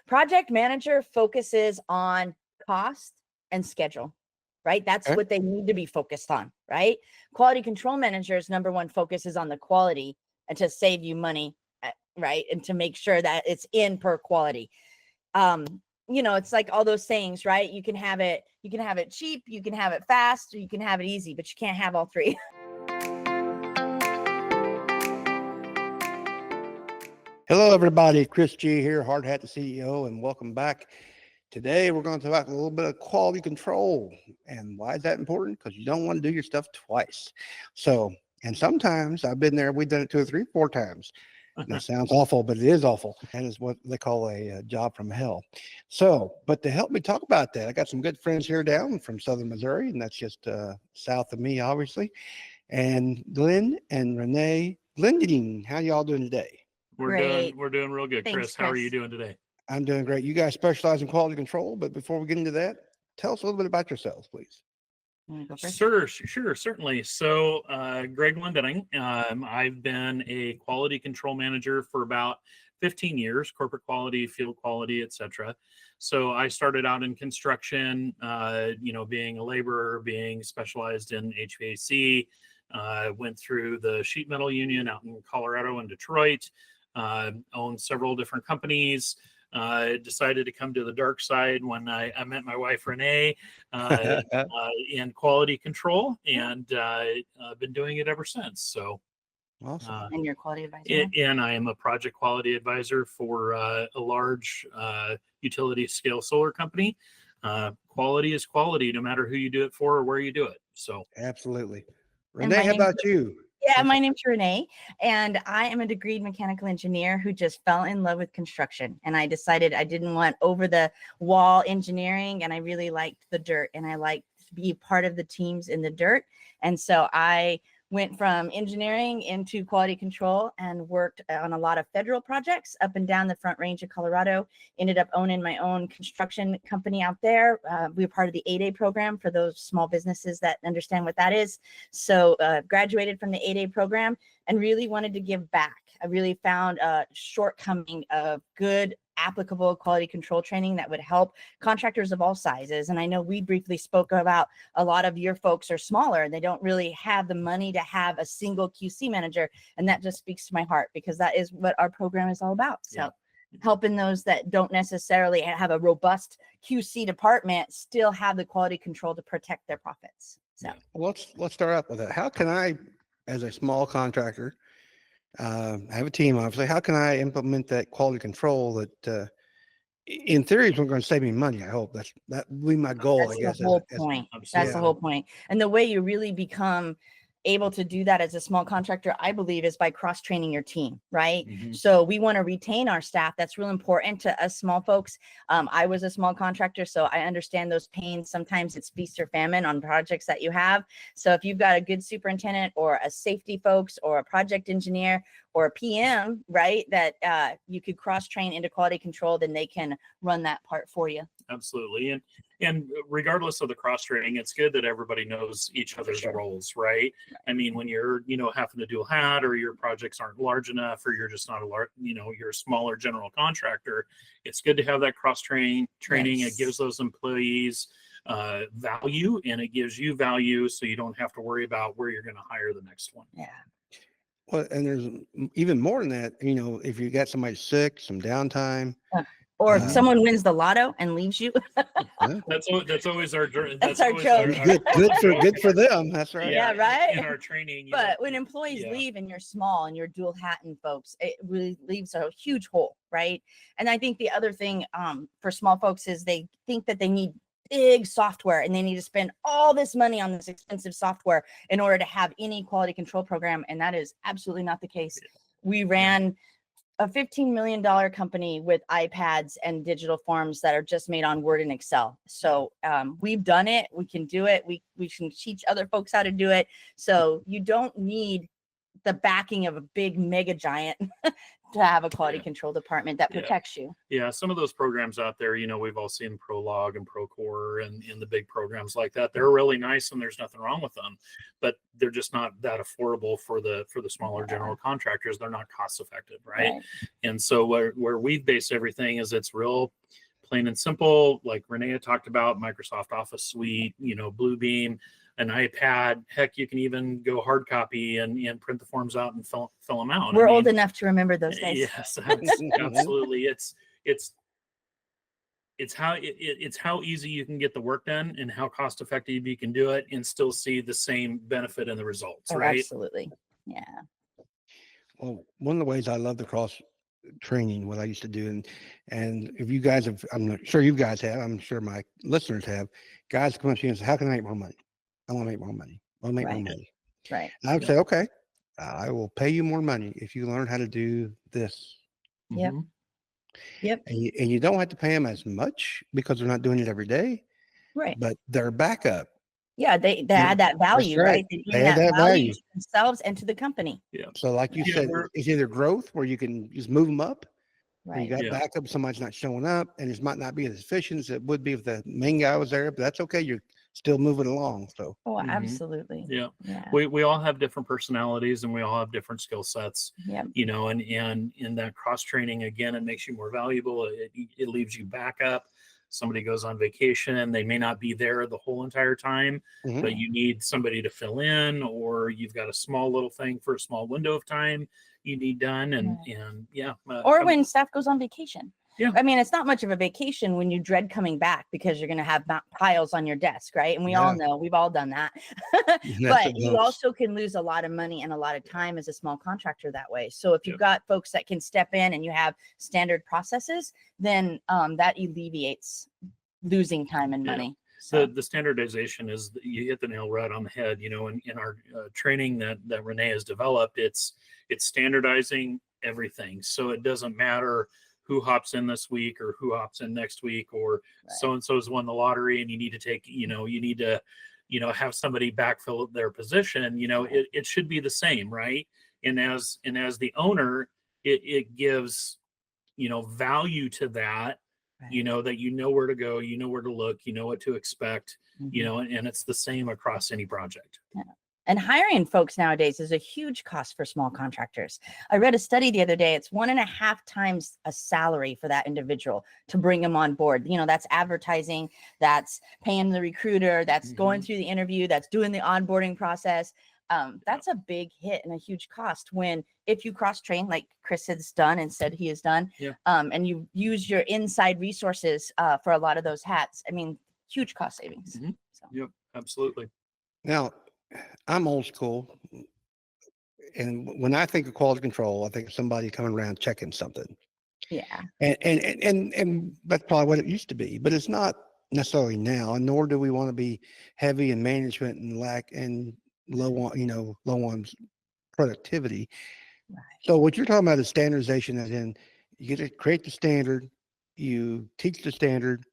Project manager focuses on cost and schedule, right? That's what they need to be focused on, right? Quality control manager's number one focus is on the quality and to save you money, right? And to make sure that it's in per quality. It's like all those sayings, right? You can have it cheap, you can have it fast, or you can have it easy, but you can't have all three. Hello, everybody. Chris G here, Hard Hat the CEO, and welcome back. Today, we're going to talk a little bit of quality control. And why is that important? Because you don't want to do your stuff twice. And sometimes I've been there, we've done it 2 or 3, 4 times. That sounds awful, but it is awful. And it's what they call a job from hell. But to help me talk about that, I got some good friends here down from Southern Missouri, and that's just south of me, obviously. And Glenn and Renee Glendenning, how y'all doing today? We're doing real good. Thanks, Chris, how are you doing today? I'm doing great. You guys specialize in quality control, but before we get into that, tell us a little bit about yourselves, please. Sure, certainly. So, Greg Glendenning, I've been a quality control manager for about 15 years, corporate quality, field quality, etc. So I started out in construction, being a laborer, being specialized in HVAC, went through the sheet metal union out in Colorado and Detroit, owned several different companies. Decided to come to the dark side when I met my wife, Renee, in quality control, and I've been doing it ever since. So, awesome. And you're a quality advisor? And I am a project quality advisor for a large utility scale solar company. Quality is quality, no matter who you do it for or where you do it. So, absolutely. Renee, how about you? Yeah, my name's Renee, and I am a degreed mechanical engineer who just fell in love with construction. And I decided I didn't want over the wall engineering, and I really liked the dirt, and I liked to be part of the teams in the dirt. And so I went from engineering into quality control and worked on a lot of federal projects up and down the Front Range of Colorado. Ended up owning my own construction company out there. We were part of the 8A program for those small businesses that understand what that is. So graduated from the 8A program and really wanted to give back. I really found a shortcoming of good applicable quality control training that would help contractors of all sizes. And I know we briefly spoke about a lot of your folks are smaller and they don't really have the money to have a single QC manager. And that just speaks to my heart because that is what our program is all about. So helping those that don't necessarily have a robust QC department still have the quality control to protect their profits. So let's start out with that. How can I, as a small contractor, I have a team, obviously. How can I implement that quality control that, in theory, is going to save me money? I hope that will be my goal. That's I guess the whole point. That's the whole point. And the way you really become able to do that as a small contractor, I believe, is by cross-training your team, right? Mm-hmm. So we want to retain our staff. That's real important to us small folks. I was a small contractor, so I understand those pains. Sometimes it's feast or famine on projects that you have. So if you've got a good superintendent or a safety folks or a project engineer or a PM, right, that you could cross-train into quality control, then they can run that part for you. Absolutely. And regardless of the cross training, it's good that everybody knows each other's roles, right? I mean, when you're, having to dual hat or your projects aren't large enough or you're just not a large, you're a smaller general contractor, it's good to have that cross training. Yes. It gives those employees value, and it gives you value so you don't have to worry about where you're going to hire the next one. Yeah. Well, and there's even more than that, if you got somebody sick, some downtime. Or if someone wins the lotto and leaves you. That's always our joke. Good for them. That's right. Yeah, right. In our training. But when employees leave and you're small and you're dual hatting folks, it really leaves a huge hole, right? And I think the other thing for small folks is they think that they need big software and they need to spend all this money on this expensive software in order to have any quality control program. And that is absolutely not the case. We ran a $15 million company with iPads and digital forms that are just made on Word and Excel. So we've done it. We can do it. We can teach other folks how to do it. So you don't need the backing of a big mega giant to have a quality control department that protects you. Yeah, some of those programs out there, you know, we've all seen Prolog and Procore and the big programs like that. They're really nice and there's nothing wrong with them, but they're just not that affordable for the smaller general contractors. They're not cost effective, right? And so where we've based everything is it's real plain and simple, like Renee had talked about, Microsoft Office Suite, you know, Bluebeam, an iPad. Heck, you can even go hard copy and print the forms out and fill them out. We're old enough to remember those days. Yes, absolutely. It's how easy you can get the work done and how cost effective you can do it and still see the same benefit in the results, right? Absolutely. Yeah. Well, one of the ways I love the cross training, what I used to do, and if you guys have, I'm not sure you guys have, I'm sure my listeners have, guys come up to you and say, how can I make more money? I want to make more money. I want to make more money. Right. And I would say, okay, I will pay you more money if you learn how to do this. Yep. Yep. And you don't have to pay them as much because they're not doing it every day. Right. But their backup. Yeah, they add that value, right? They add that value to themselves and to the company. Yeah. So like you said, it's either growth where you can just move them up. Right. You got backup, somebody's not showing up, and it might not be as efficient as it would be if the main guy was there, but that's okay. You're still moving along. So absolutely. Yeah. We all have different personalities and we all have different skill sets. Yeah. You know, and in that cross training, again, it makes you more valuable. It leaves you back up. Somebody goes on vacation and they may not be there the whole entire time, but you need somebody to fill in, or you've got a small little thing for a small window of time you need done. And or when staff goes on vacation. Yeah. I mean, it's not much of a vacation when you dread coming back because you're going to have piles on your desk, right? And we all know, we've all done that. But you also can lose a lot of money and a lot of time as a small contractor that way. So if you've got folks that can step in and you have standard processes, then that alleviates losing time and money. So the standardization is, you hit the nail right on the head. You know, in our training that Renee has developed, it's standardizing everything. So it doesn't matter who hops in this week or who hops in next week, or so-and-so's won the lottery and you need to take, you need to, have somebody backfill their position. It should be the same, right? And as the owner, it gives, value to that, that you know where to go, you know where to look, you know what to expect, and it's the same across any project. Yeah. And hiring folks nowadays is a huge cost for small contractors. I read a study the other day. It's 1.5 times a salary for that individual to bring them on board. That's advertising, that's paying the recruiter, that's going through the interview, that's doing the onboarding process. That's a big hit and a huge cost when, if you cross train like Chris has done and said he has done, and you use your inside resources for a lot of those hats. I mean, huge cost savings. So. Yep, absolutely. Now, I'm old school, and when I think of quality control, I think of somebody coming around checking something. Yeah. And that's probably what it used to be, but it's not necessarily now, and nor do we want to be heavy in management and low on productivity. Right. So what you're talking about is standardization, as in you get to create the standard, you teach the standard,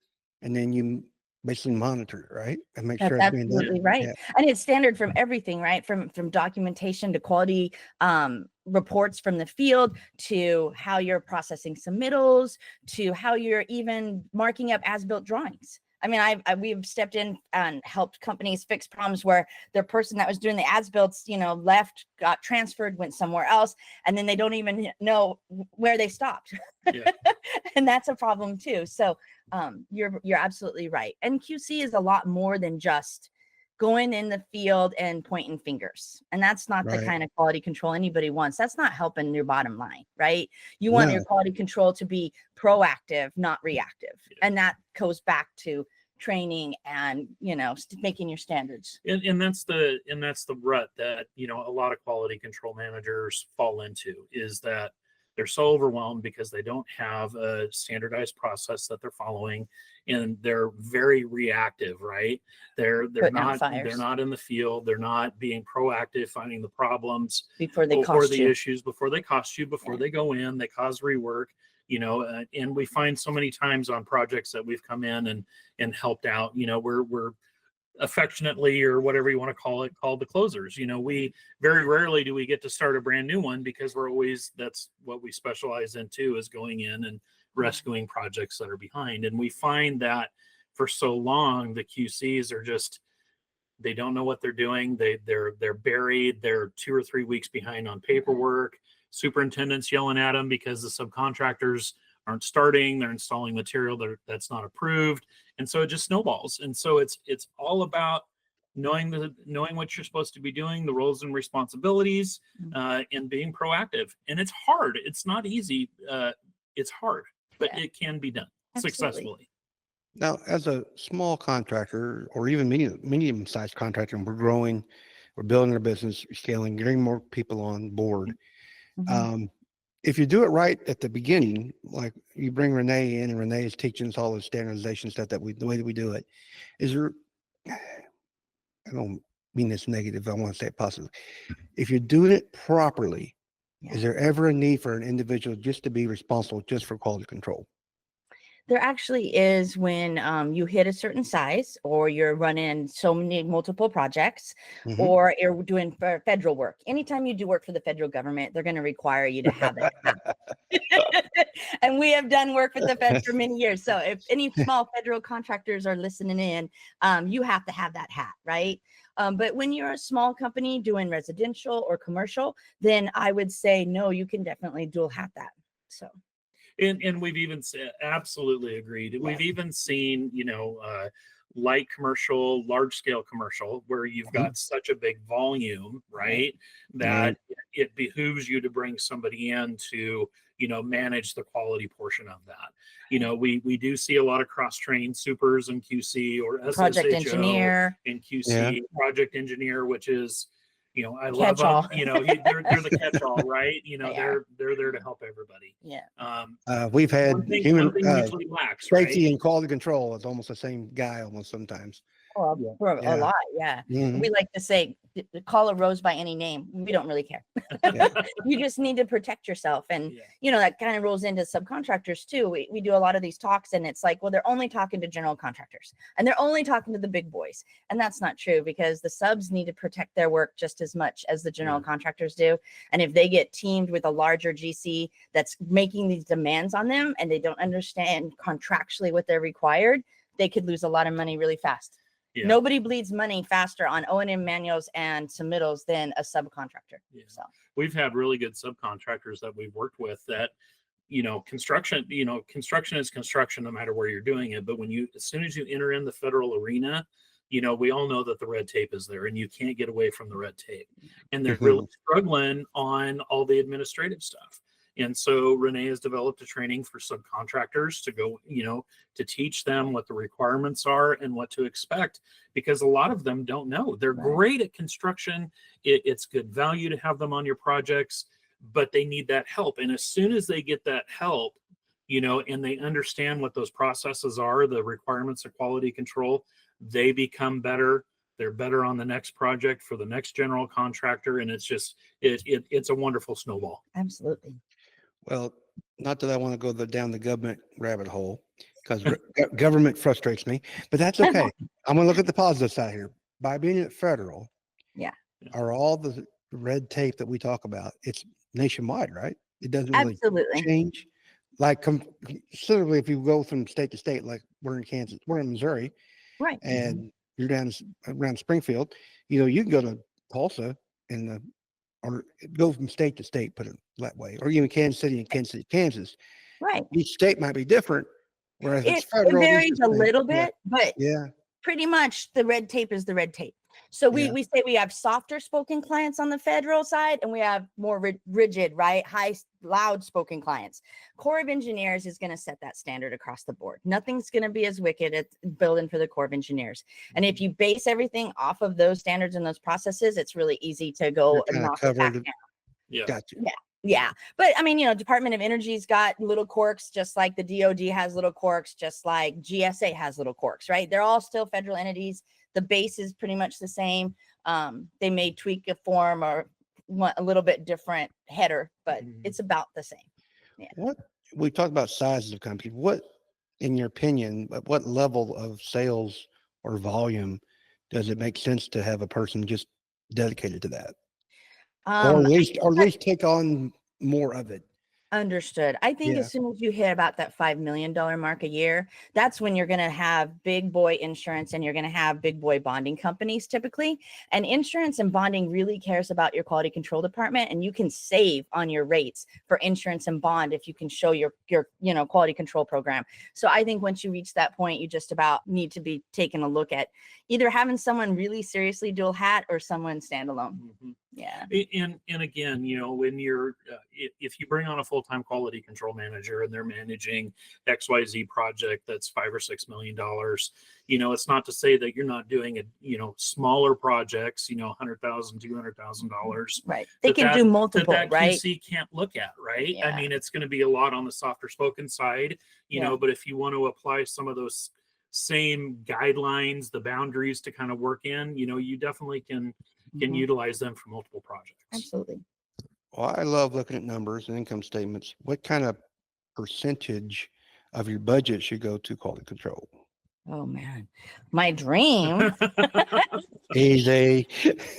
and then you basically monitor it, right? And make sure that's absolutely right. Yeah. And it's standard from everything, right? From documentation to quality reports from the field, to how you're processing submittals, to how you're even marking up as-built drawings. I mean, we've stepped in and helped companies fix problems where their person that was doing the as-builts, left, got transferred, went somewhere else, and then they don't even know where they stopped. Yeah. And that's a problem too. So you're absolutely right. And QC is a lot more than just going in the field and pointing fingers. And that's not the kind of quality control anybody wants. That's not helping your bottom line, right? You want your quality control to be proactive, not reactive. Yeah. And that goes back to training and, making your standards. And that's the rut that, a lot of quality control managers fall into, is that they're so overwhelmed because they don't have a standardized process that they're following, and they're very reactive, right? They're not in the field. They're not being proactive, finding the problems before they cost the issues, before they cost you, before they go in, they cause rework, and we find so many times on projects that we've come in and helped out, we're affectionately, or whatever you want to call it, called the closers. We very rarely do we get to start a brand new one, because that's what we specialize in too, is going in and rescuing projects that are behind. And we find that for so long, the QCs are just, they don't know what they're doing. They're buried. They're 2 or 3 weeks behind on paperwork. Superintendent's yelling at them because the subcontractors aren't starting. They're installing material that's not approved, and so it just snowballs. And so it's all about knowing what you're supposed to be doing, the roles and responsibilities, and being proactive. And it's hard. It's not easy. It's hard, but it can be done successfully. Now, as a small contractor, or even medium-sized contractor, and we're growing, we're building our business, scaling, getting more people on board. If you do it right at the beginning, like you bring Renee in, and Renee is teaching us all the standardization stuff the way that we do it, is there, I don't mean this negative, I want to say it positive. If you're doing it properly, is there ever a need for an individual just to be responsible just for quality control? There actually is, when you hit a certain size, or you're running so many multiple projects, or you're doing federal work. Anytime you do work for the federal government, they're going to require you to have that. And we have done work with the Fed for many years. So if any small federal contractors are listening in, you have to have that hat, right? But when you're a small company doing residential or commercial, then I would say, no, you can definitely dual hat that. So. And we've even absolutely agreed. We've even seen, light commercial, large scale commercial, where you've got such a big volume, right? That it behooves you to bring somebody in to, manage the quality portion of that. We do see a lot of cross-trained supers and QC, or project SSHO engineer and QC, project engineer, which is, I catch love all. They're the catch-all, right? They're there to help everybody. We've had human usually lacks, safety right? and quality control is almost the same guy almost sometimes. For a lot, we like to say, call a rose by any name. We don't really care. You just need to protect yourself. And that kind of rolls into subcontractors too. We do a lot of these talks, and it's like, well, they're only talking to general contractors, and they're only talking to the big boys. And that's not true, because the subs need to protect their work just as much as the general contractors do. And if they get teamed with a larger GC that's making these demands on them, and they don't understand contractually what they're required, they could lose a lot of money really fast. Nobody bleeds money faster on O&M manuals and submittals than a subcontractor. So we've had really good subcontractors that we've worked with that, construction is construction no matter where you're doing it. But as soon as you enter in the federal arena, we all know that the red tape is there, and you can't get away from the red tape. And they're really struggling on all the administrative stuff. And so Renee has developed a training for subcontractors to go, to teach them what the requirements are and what to expect, because a lot of them don't know. They're great at construction. It's good value to have them on your projects, but they need that help. And as soon as they get that help, and they understand what those processes are, the requirements of quality control, they become better. They're better on the next project for the next general contractor. And it's just, it's a wonderful snowball. Absolutely. Well, not that I want to go down the government rabbit hole, because government frustrates me, but that's okay. I'm going to look at the positive side here. By being at federal, are all the red tape that we talk about, it's nationwide, right? It doesn't really change. Like considerably, if you go from state to state, like we're in Kansas, we're in Missouri, right? And you're down around Springfield, you can go to Tulsa or go from state to state, put it that way, or even Kansas City and Kansas. Right. Each state might be different, whereas it varies a little bit, but pretty much the red tape is the red tape. So we say we have softer spoken clients on the federal side, and we have more rigid, right? High, loud spoken clients. Corps of Engineers is going to set that standard across the board. Nothing's going to be as wicked as building for the Corps of Engineers. And if you base everything off of those standards and those processes, it's really easy to go and knock it back down. Gotcha. Yeah. But I mean, Department of Energy's got little quirks, just like the DOD has little quirks, just like GSA has little quirks, right? They're all still federal entities. The base is pretty much the same. They may tweak a form or a little bit different header, but it's about the same. Yeah. What we talked about sizes of companies. What, in your opinion, at what level of sales or volume does it make sense to have a person just dedicated to that, or Um, at least take on more of it? Understood. I think Yeah. as soon as you hit about that $5 million mark a year, that's when you're going to have big boy insurance and you're going to have big boy bonding companies typically. And insurance and bonding really cares about your quality control department, and you can save on your rates for insurance and bond if you can show your quality control program. So I think once you reach that point, you just about need to be taking a look at either having someone really seriously dual hat or someone standalone. Mm-hmm. Yeah. And again, when you're if you bring on a full-time quality control manager and they're managing XYZ project that's $5 or $6 million, it's not to say that you're not doing it, smaller projects, $100,000, $200,000. Right. They can do multiple, that right? QC can't look at, right? Yeah. I mean, it's going to be a lot on the softer spoken side, but if you want to apply some of those same guidelines, the boundaries to kind of work in, you definitely can utilize them for multiple projects. Absolutely. Well, I love looking at numbers and income statements. What kind of percentage of your budget should go to quality control? Oh man, my dream, Easy.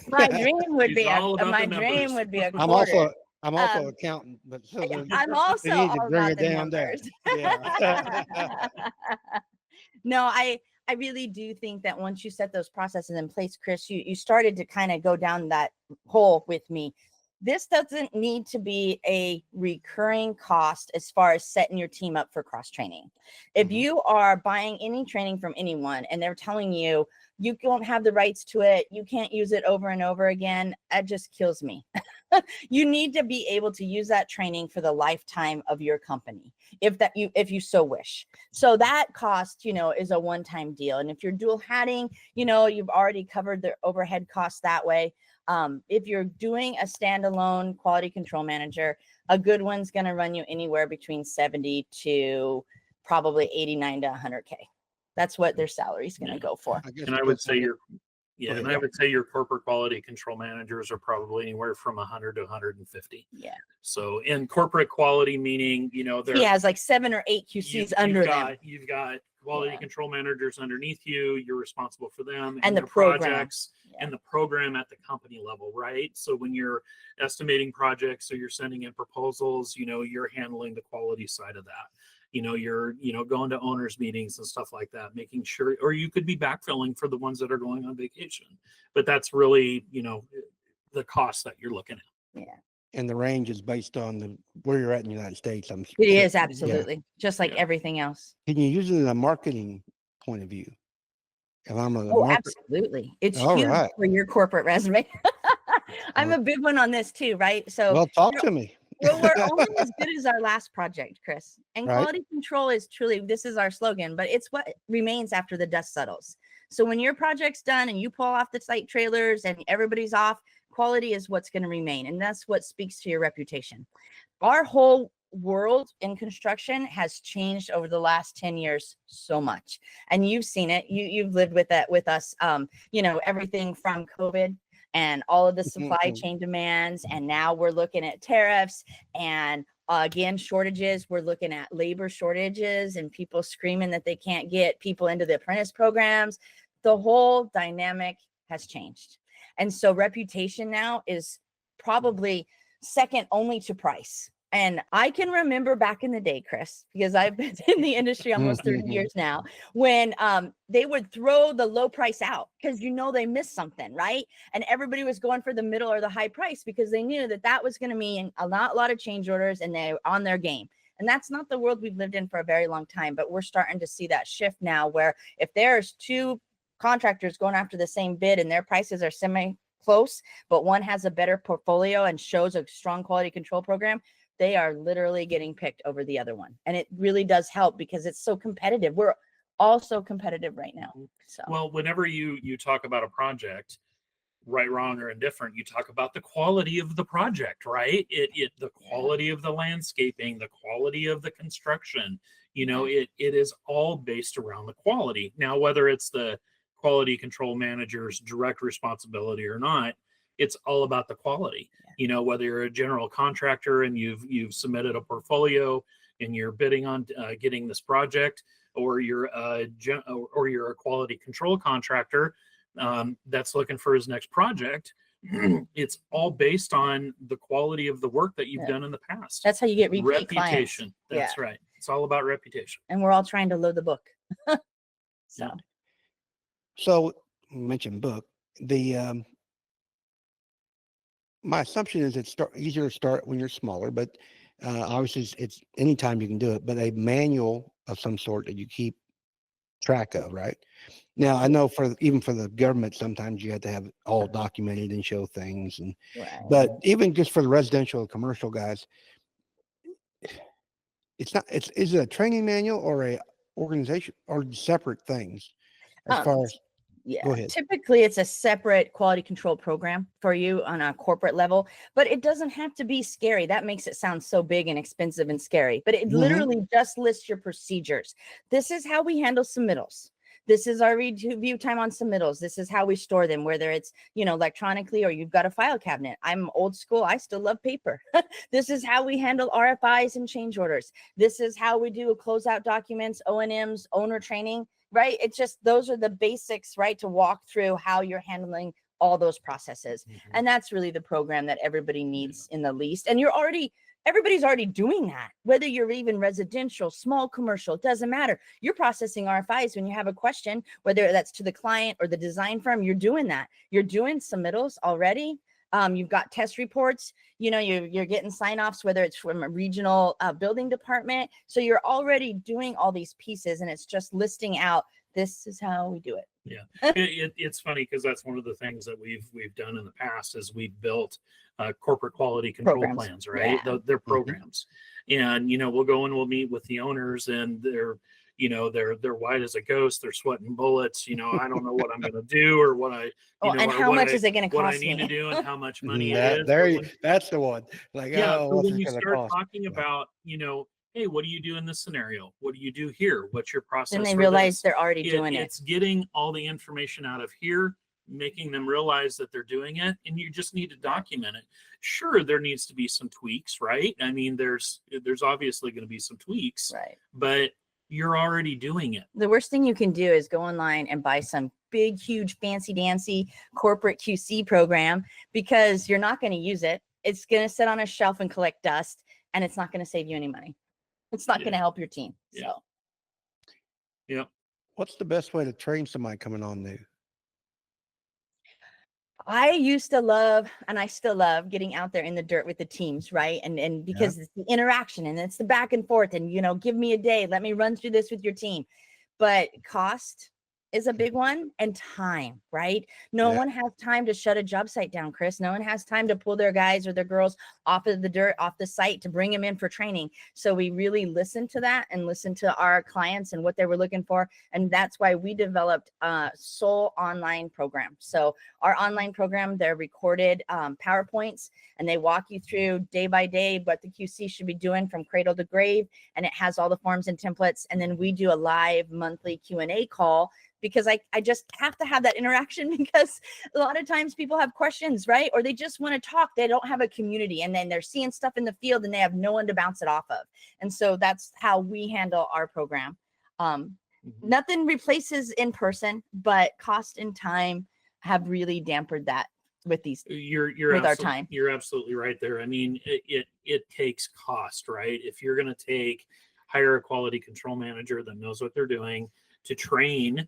my dream would He's be all about my the dream numbers. would be a I'm quarter. also Um, an accountant, but so I'm also they need to all bring about it the down there. numbers. Yeah. No, I really do think that once you set those processes in place, Chris, you started to kind of go down that hole with me. This doesn't need to be a recurring cost as far as setting your team up for cross training. If you are buying any training from anyone and they're telling you you don't have the rights to it, you can't use it over and over again, that just kills me. You need to be able to use that training for the lifetime of your company, if you so wish. So that cost, is a one-time deal. And if you're dual hatting, you've already covered the overhead costs that way. If you're doing a standalone quality control manager, a good one's going to run you anywhere between 70 to probably 89 to 100K. That's what their salary is going to go for. And I would say I would say your corporate quality control managers are probably anywhere from 100 to 150. Yeah. So in corporate quality, meaning, he has like 7 or 8 QCs under them. You've got quality control managers underneath you. You're responsible for them and the their program. projects and the program at the company level, right? So when you're estimating projects or you're sending in proposals, you're handling the quality side of that. You're going to owners meetings and stuff like that, making sure, or you could be backfilling for the ones that are going on vacation, but that's really the cost that you're looking at. Yeah. And the range is based on where you're at in the United States. It is absolutely just like everything else. Can you use it in a marketing point of view? If I'm Absolutely. It's All huge right. for your corporate resume. I'm a big one on this too, right? So well, talk to me. Well, we're only as good as our last project, Chris. And Right. quality control is truly, this is our slogan, but it's what remains after the dust settles. So when your project's done and you pull off the site trailers and everybody's off, quality is what's going to remain. And that's what speaks to your reputation. Our whole world in construction has changed over the last 10 years so much. And you've seen it. You've lived with that with us. Everything from COVID and all of the supply chain demands. And now we're looking at tariffs and again, shortages. We're looking at labor shortages and people screaming that they can't get people into the apprentice programs. The whole dynamic has changed. And so reputation now is probably second only to price. And I can remember back in the day, Chris, because I've been in the industry almost 30 years now, when they would throw the low price out because they missed something, right? And everybody was going for the middle or the high price because they knew that was going to mean a lot of change orders and they're on their game. And that's not the world we've lived in for a very long time, but we're starting to see that shift now where if there's 2 contractors going after the same bid and their prices are semi-close, but one has a better portfolio and shows a strong quality control program, they are literally getting picked over the other one. And it really does help because it's so competitive. We're all so competitive right now. So, well, whenever you talk about a project, right, wrong, or indifferent, you talk about the quality of the project, right? The quality of the landscaping, the quality of the construction, it is all based around the quality. Now, whether it's the quality control manager's direct responsibility or not, it's all about the quality. Whether you're a general contractor and you've submitted a portfolio and you're bidding on getting this project, or you're a quality control contractor, that's looking for his next project, it's all based on the quality of the work that you've done in the past. That's how you get repeat reputation. Clients. That's right. It's all about reputation. And we're all trying to load the book. So. Yeah. So you mentioned book. My assumption is it's easier to start when you're smaller, but obviously it's anytime you can do it, but a manual of some sort that you keep track of, right? Now, I know even for the government, sometimes you have to have all documented and show things. But even just for the residential and commercial guys, is it a training manual or a organization or separate things as far as? Yeah, go ahead. typically it's a separate quality control program for you on a corporate level, but it doesn't have to be scary. That makes it sound so big and expensive and scary, but it literally just lists your procedures. This is how we handle submittals. This is our review time on submittals. This is how we store them, whether it's, electronically or you've got a file cabinet. I'm old school. I still love paper. This is how we handle RFIs and change orders. This is how we do closeout documents, O&Ms, owner training, right? It's just, those are the basics, right? To walk through how you're handling all those processes. And that's really the program that everybody needs in the least. And everybody's already doing that, whether you're even residential, small commercial, it doesn't matter. You're processing RFIs when you have a question, whether that's to the client or the design firm, you're doing that. You're doing submittals already. You've got test reports, you're getting sign-offs, whether it's from a regional building department. So you're already doing all these pieces, and it's just listing out, this is how we do it. Yeah, it's funny because that's one of the things that we've done in the past is we've built corporate quality control plans, right? Yeah. They're programs, and we'll go and we'll meet with the owners, and they're white as a ghost, they're sweating bullets. I don't know what I'm going to do or what I and how much is it going to cost me? What I need to do and how much money it is. That's the one. Like, so what's when it you gonna start cost? talking about, hey, what do you do in this scenario? What do you do here? What's your process? And they realize they're already doing it. It's getting all the information out of here, making them realize that they're doing it, and you just need to document it. Sure, there needs to be some tweaks, right? I mean, there's obviously going to be some tweaks, right? But you're already doing it. The worst thing you can do is go online and buy some big, huge, fancy dancy corporate QC program, because you're not going to use it. It's going to sit on a shelf and collect dust, and it's not going to save you any money. It's not going to help your team. So. Yeah. What's the best way to train somebody coming on new? I used to love, and I still love, getting out there in the dirt with the teams, right? And because it's the interaction and it's the back and forth, and give me a day, let me run through this with your team. But cost is a big one, and time, right? No one has time to shut a job site down, Chris. No one has time to pull their guys or their girls off of the dirt, off the site, to bring them in for training. So we really listened to that and listened to our clients and what they were looking for. And that's why we developed a sole online program. So our online program, they're recorded PowerPoints, and they walk you through day by day what the QC should be doing from cradle to grave. And it has all the forms and templates. And then we do a live monthly Q&A call, because I just have to have that interaction, because a lot of times people have questions, right? Or they just want to talk. They don't have a community, and then they're seeing stuff in the field and they have no one to bounce it off of. And so that's how we handle our program. Nothing replaces in person, but cost and time have really dampened that with these, with our time. You're absolutely right there. I mean, it takes cost, right? If you're going to hire a quality control manager that knows what they're doing to train,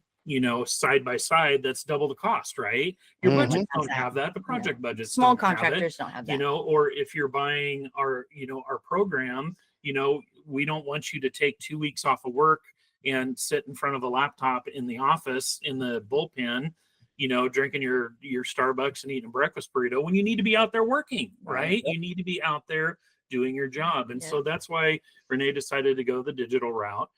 side by side, that's double the cost, right? Your budgets don't have that. The project budgets, small contractors don't have that. Or if you're buying our program, we don't want you to take 2 weeks off of work and sit in front of a laptop in the office in the bullpen, drinking your Starbucks and eating a breakfast burrito, when you need to be out there working, right? You need to be out there doing your job. And so that's why Renee decided to go the digital route.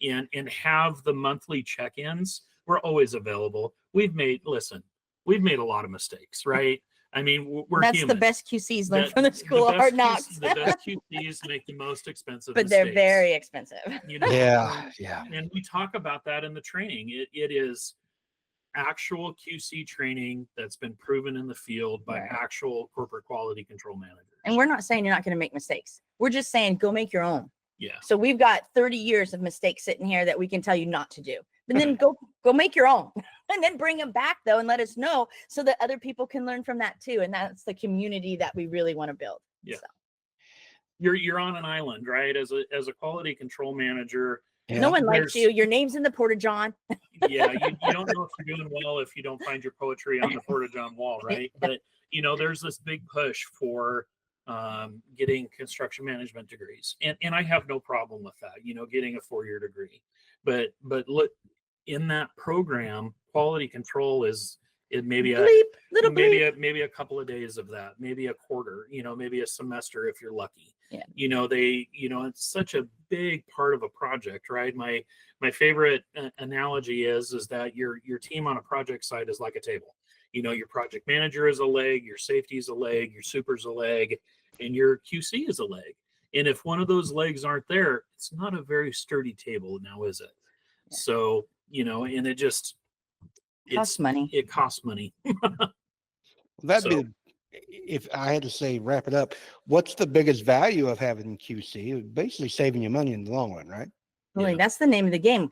And have the monthly check-ins. We're always available. We've made a lot of mistakes, right? I mean, that's human. The best QCs learn from the school of hard knocks. The best QCs make the most expensive but mistakes. They're very expensive. Yeah. And we talk about that in the training. It is actual QC training that's been proven in the field by actual corporate quality control managers. And we're not saying you're not going to make mistakes. We're just saying go make your own. Yeah. So we've got 30 years of mistakes sitting here that we can tell you not to do. and then go make your own and then bring them back though and let us know so that other people can learn from that too. And that's the community that we really want to build. Yeah. So. You're on an island, right? As a quality control manager. Yeah. No one likes you. Your name's in the Porta-John. Yeah, you don't know if you're doing well if you don't find your poetry on the Porta-John wall, right? But there's this big push for getting construction management degrees, and I have no problem with that. Getting a 4-year degree, but look, in that program, quality control is maybe a couple of days of that, maybe a quarter, maybe a semester if you're lucky. Yeah. It's such a big part of a project, right? My favorite analogy is that your team on a project site is like a table. Your project manager is a leg, your safety is a leg, your super's a leg, and your QC is a leg. And if one of those legs aren't there, it's not a very sturdy table now, is it? Yeah. So, and it just costs money. It costs money. If I had to say, wrap it up, what's the biggest value of having QC? Basically saving you money in the long run, right? Really, yeah. That's the name of the game.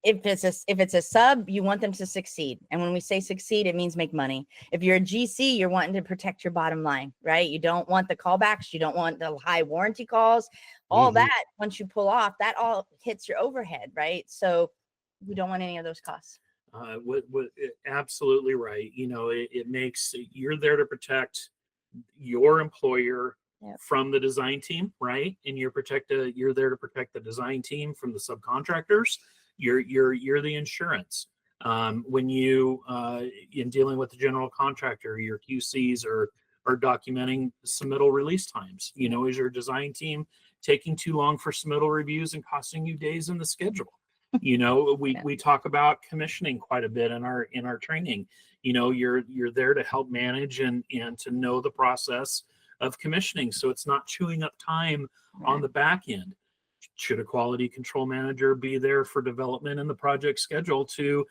If it's a sub, you want them to succeed. And when we say succeed, it means make money. If you're a GC, you're wanting to protect your bottom line, right? You don't want the callbacks. You don't want the high warranty calls. All that, once you pull off, that all hits your overhead, right? So we don't want any of those costs. Absolutely right. It makes, you're there to protect your employer from the design team, right? And you're there to protect the design team from the subcontractors. You're the insurance. When you in dealing with the general contractor, your QCs are documenting submittal release times. Is your design team taking too long for submittal reviews and costing you days in the schedule? We talk about commissioning quite a bit in our training. You're there to help manage and to know the process of commissioning, so it's not chewing up time on the back end. Should a quality control manager be there for development in the project schedule to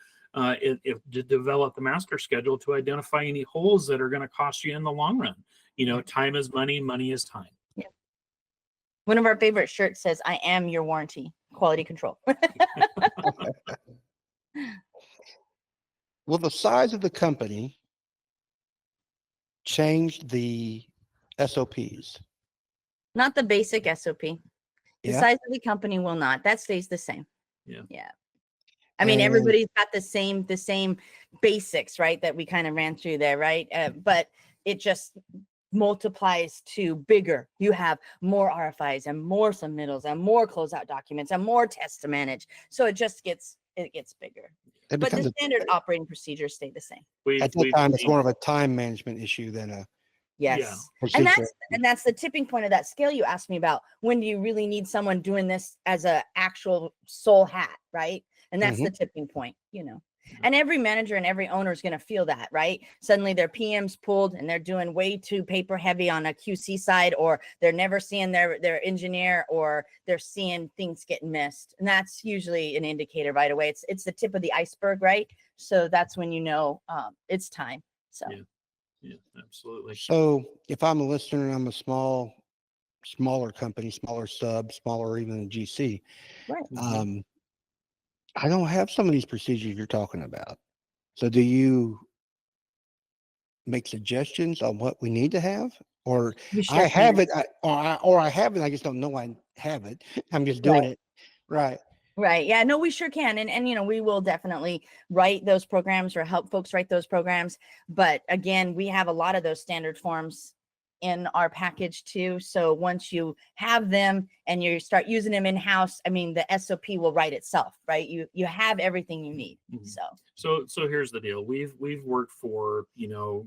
develop the master schedule to identify any holes that are going to cost you in the long run? Time is money, money is time. Yeah. One of our favorite shirts says, "I am your warranty, quality control." Will the size of the company change the SOPs? Not the basic SOP. The size of the company will not. That stays the same. Yeah. I mean, everybody's got the same basics, right? That we kind of ran through there, right? But it just multiplies to bigger. You have more RFIs and more submittals and more closeout documents and more tests to manage. So it gets bigger. But the standard operating procedures stay the same. At that time, it's more of a time management issue than a and that's the tipping point of that scale you asked me about. When do you really need someone doing this as a actual sole hat, right? And that's the tipping point, And every manager and every owner is going to feel that, right? Suddenly their PM's pulled and they're doing way too paper heavy on a QC side, or they're never seeing their engineer, or they're seeing things getting missed. And that's usually an indicator right away. It's the tip of the iceberg, right? So that's when it's time. So. Yeah, absolutely. So if I'm a listener and I'm a smaller company, smaller sub, smaller even GC, right. I don't have some of these procedures you're talking about. So do you make suggestions on what we need to have? Or I have it, or I have it, I just don't know I have it. I'm just doing it. Right. Right. Yeah, no, we sure can. And we will definitely write those programs or help folks write those programs. But again, we have a lot of those standard forms in our package too. So once you have them and you start using them in-house, I mean, the SOP will write itself, right? You have everything you need. So here's the deal. We've worked for,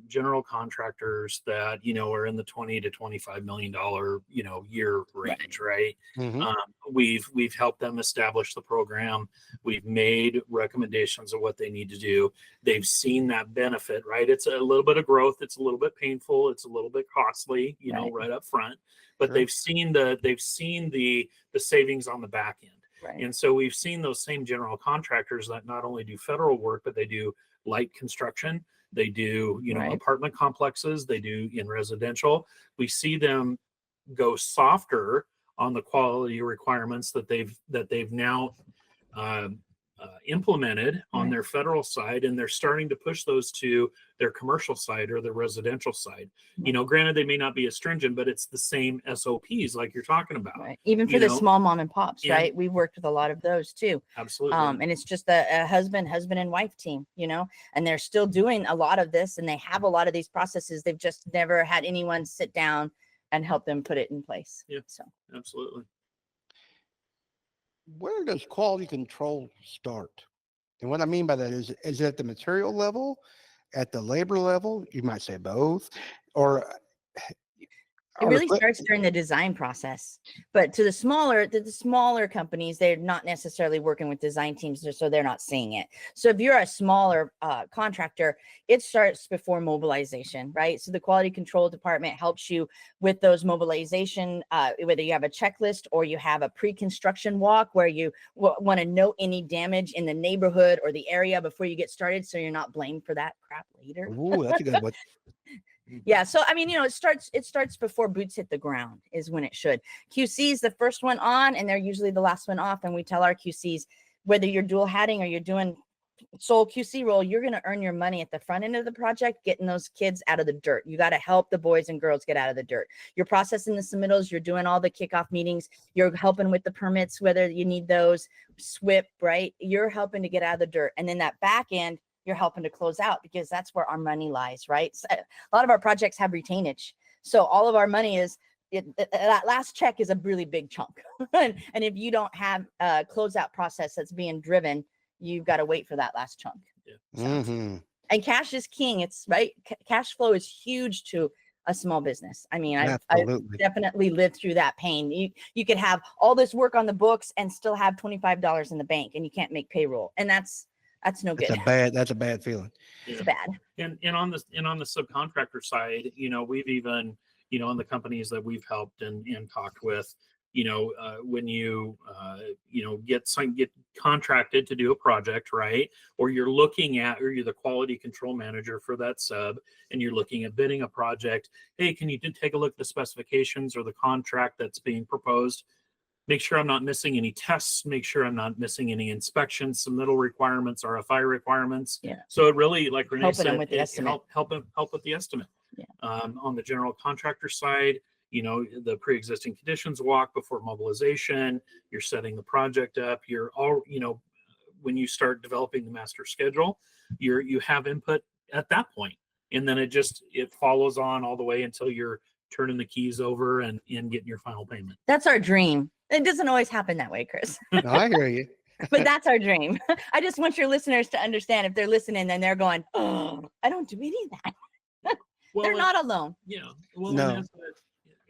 general contractors that, are in the $20 to $25 million, year range, right? We've helped them establish the program. We've made recommendations of what they need to do. They've seen that benefit, right? It's a little bit of growth. It's a little bit painful. It's a little bit costly, right up front, but they've seen the savings on the back end. Right. And so we've seen those same general contractors that not only do federal work, but they do light construction. They do, apartment complexes. They do in residential. We see them go softer on the quality requirements that they've now implemented on Right. their federal side, and they're starting to push those to their commercial side or their residential side. You know, granted, they may not be as stringent, but it's the same SOPs like you're talking about. Right. Even for you the know? small mom and pops, And- right? We've worked with a lot of those too. Absolutely. And it's just a husband and wife team, you know, and they're still doing a lot of this, and they have a lot of these processes. They've just never had anyone sit down and help them put it in place. Yeah. So Absolutely. Where does quality control start? And what I mean by that is it at the material level, at the labor level? You might say both, or it are really equip- starts during the design process, but to the smaller companies, they're not necessarily working with design teams, so they're not seeing it. So if you're a smaller contractor, it starts before mobilization, right? So the quality control department helps you with those mobilization, whether you have a checklist or you have a pre-construction walk where you want to note any damage in the neighborhood or the area before you get started, so you're not blamed for that crap later. Ooh, that's a good one. Yeah. So, I mean, you know, it starts before boots hit the ground is when it should. QC is the first one on, and they're usually the last one off. And we tell our QCs, whether you're dual hatting or you're doing sole QC role, you're going to earn your money at the front end of the project, getting those kids out of the dirt. You got to help the boys and girls get out of the dirt. You're processing the submittals. You're doing all the kickoff meetings. You're helping with the permits, whether you need those, SWIP, right? You're helping to get out of the dirt. And then that back end, you're helping to close out, because that's where our money lies, right? So a lot of our projects have retainage. So all of our money is, that last check is a really big chunk. And if you don't have a closeout process that's being driven, you've got to wait for that last chunk. Yeah. So, Mhm. and cash is king. It's right. Cash flow is huge to a small business. I mean, I've Absolutely. definitely lived through that pain. You could have all this work on the books and still have $25 in the bank, and you can't make payroll. And that's no good. That's a bad feeling. It's bad. And on the subcontractor side, you know, we've even, you know, in the companies that we've helped and talked with, you know, when you get contracted to do a project, right? Or you're the quality control manager for that sub, and you're looking at bidding a project. Hey, can you take a look at the specifications or the contract that's being proposed? Make sure I'm not missing any tests, make sure I'm not missing any inspections, submittal requirements, RFI requirements. Yeah. So it really, like Renee Helping said, them with the estimate. help with the estimate. Yeah. On the general contractor side, you know, the pre-existing conditions walk before mobilization, you're setting the project up, you're all, you know, when you start developing the master schedule, you have input at that point. And then it follows on all the way until you're turning the keys over and getting your final payment. That's our dream. It doesn't always happen that way, Chris. No, I hear you. But that's our dream. I just want your listeners to understand, if they're listening and they're going, oh, I don't do any of that. Well, They're not alone. Yeah. Well, No. and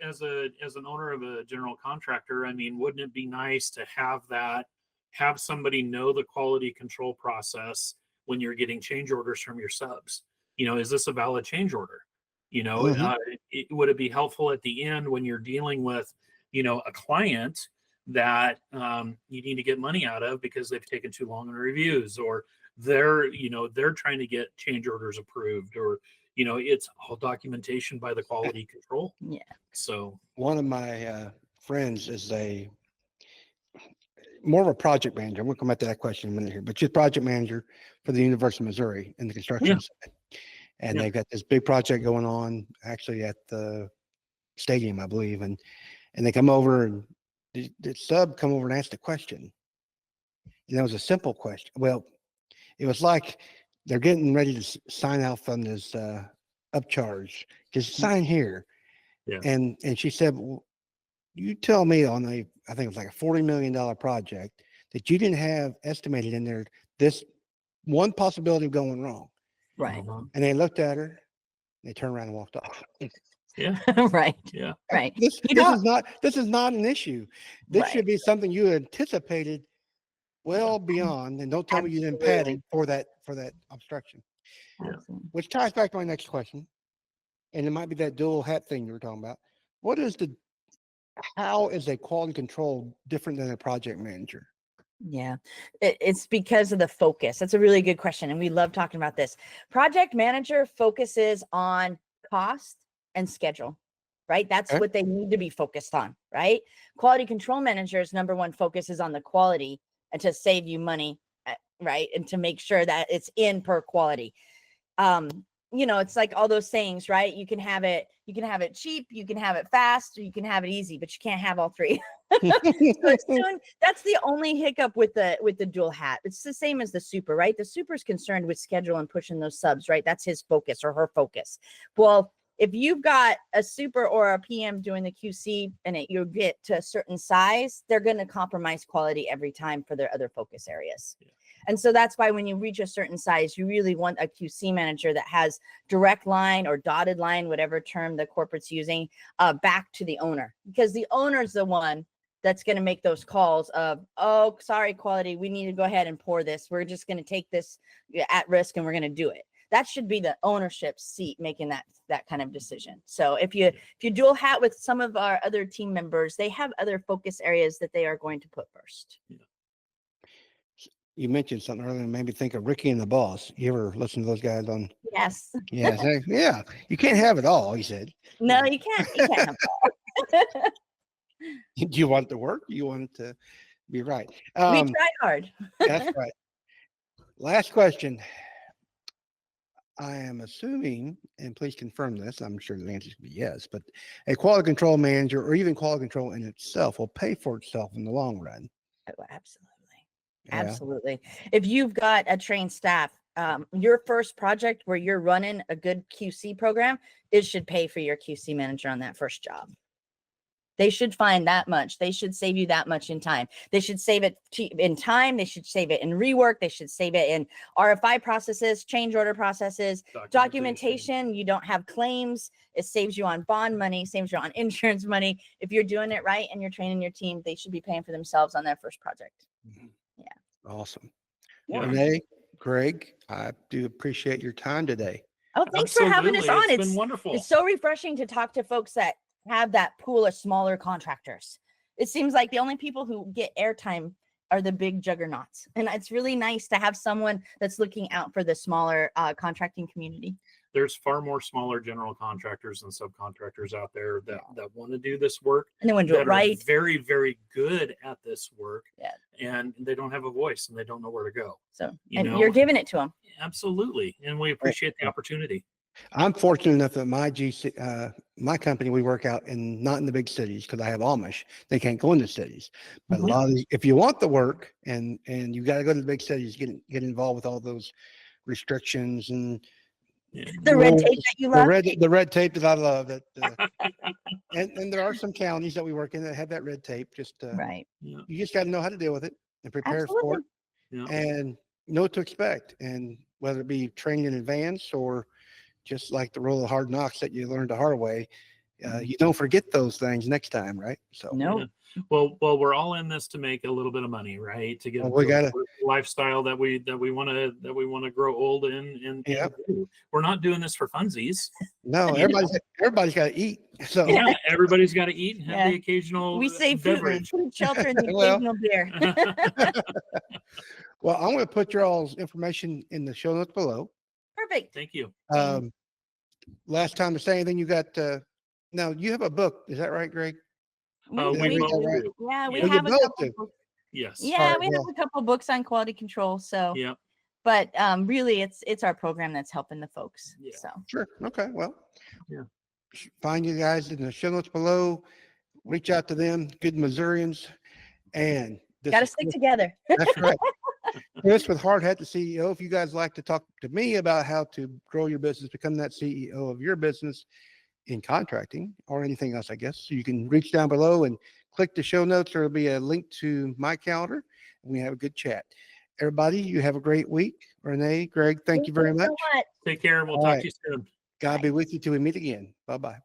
as an owner of a general contractor, I mean, wouldn't it be nice to have somebody know the quality control process when you're getting change orders from your subs? You know, is this a valid change order? You know, Mhm. would it be helpful at the end when you're dealing with, you know, a client that you need to get money out of because they've taken too long in reviews, or they're trying to get change orders approved, or, you know, it's all documentation by the quality control. Yeah. So One of my friends is more of a project manager. I'm going to come back to that question in a minute here, but she's project manager for the University of Missouri in the construction side. And Yeah. they've got this big project going on actually at the stadium, I believe. And they come over, and the sub come over and asked a question. And it was a simple question. Well, it was like they're getting ready to sign off on this upcharge. Just sign here. Yeah. And she said, well, you tell me on I think it was like a $40 million project, that you didn't have estimated in there this one possibility of going wrong. Right. And they looked at her, and they turned around and walked off. Yeah. Right. Yeah. Right. This is not an issue. This Right. should be something you anticipated well beyond, and don't tell me you didn't pad it for that obstruction. Yeah. Absolutely. Which ties back to my next question, and it might be that dual hat thing you were talking about. How is a quality control different than a project manager? Yeah, it's because of the focus. That's a really good question. And we love talking about this. Project manager focuses on cost and schedule, right? That's Okay. what they need to be focused on, right? Quality control manager's number one focus is on the quality and to save you money right? And to make sure that it's in per quality. It's like all those sayings, right? You can have it cheap, you can have it fast, or you can have it easy, but you can't have all three. That's the only hiccup with the dual hat. It's the same as the super, right? The super is concerned with schedule and pushing those subs, right? That's his focus or her focus. Well, if you've got a super or a PM doing the QC and you get to a certain size, they're going to compromise quality every time for their other focus areas. Yeah. And so that's why when you reach a certain size, you really want a QC manager that has direct line or dotted line, whatever term the corporate's using, back to the owner, because the owner's the one that's going to make those calls of, oh, sorry, quality, we need to go ahead and pour this. We're just going to take this at risk and we're going to do it. That should be the ownership seat making that kind of decision. So if you dual hat with some of our other team members, they have other focus areas that they are going to put first. Yeah. You mentioned something earlier that made me think of Ricky and the Boss. You ever listen to those guys on? Yes. Yes. Yeah. You can't have it all, he said. No, you can't. You can't have it all. Do you want it to work? You want it to be right? We try hard. That's right. Last question. I am assuming, and please confirm this, I'm sure the answer is be yes, but a quality control manager or even quality control in itself will pay for itself in the long run. Oh, absolutely. Yeah. Absolutely. If you've got a trained staff, your first project where you're running a good QC program, it should pay for your QC manager on that first job. They should find that much. They should save you that much in time. They should save it in time. They should save it in rework. They should save it in RFI processes, change order processes, documentation. You don't have claims. It saves you on bond money, saves you on insurance money. If you're doing it right and you're training your team, they should be paying for themselves on their first project. Mm-hmm. Yeah. Awesome. Yeah. Renee, Greg, I do appreciate your time today. Oh, thanks for having us on. It's been wonderful. It's so refreshing to talk to folks that have that pool of smaller contractors. It seems like the only people who get airtime are the big juggernauts. And it's really nice to have someone that's looking out for the smaller contracting community. There's far more smaller general contractors and subcontractors out there that want to do this work. And they want to do it right. Very, very good at this work. Yeah. And they don't have a voice and they don't know where to go. So, you're giving it to them. Absolutely. And we appreciate the opportunity. I'm fortunate enough that my company, we work out not in the big cities because I have Amish. They can't go into cities. But a lot of these, if you want the work and you got to go to the big cities, get involved with all those restrictions and the red tape that you love. The red tape that I love. And there are some counties that we work in that have that red tape. Right. You just got to know how to deal with it and prepare for it and know what to expect. And whether it be training in advance or just like the rule of hard knocks that you learned the hard way, you don't forget those things next time, right? So no. Yeah. Well, we're all in this to make a little bit of money, right? To get a lifestyle that we want to grow old in. Do. We're not doing this for funsies. No, everybody's got to eat. So everybody's got to eat and have the occasional. We say beverage. food, shelter, and the occasional beer. Well, I'm going to put your all's information in the show notes below. Perfect. Thank you. Last time to say anything, you got now you have a book, is that right, Greg? We have a couple books. Yes. Yeah, we have a couple books on quality control. So but really it's our program that's helping the folks. Yeah. So sure. Okay. Well, find you guys in the show notes below. Reach out to them, good Missourians, and gotta stick together. That's right. Chris with Hard Hat, the CEO. If you guys like to talk to me about how to grow your business, become that CEO of your business in contracting or anything else, I guess, so you can reach down below and click the show notes. There'll be a link to my calendar and we have a good chat. Everybody, you have a great week. Renee, Greg, thank you very much. Take care. We'll talk to you soon. God be with you till we meet again. Bye-bye.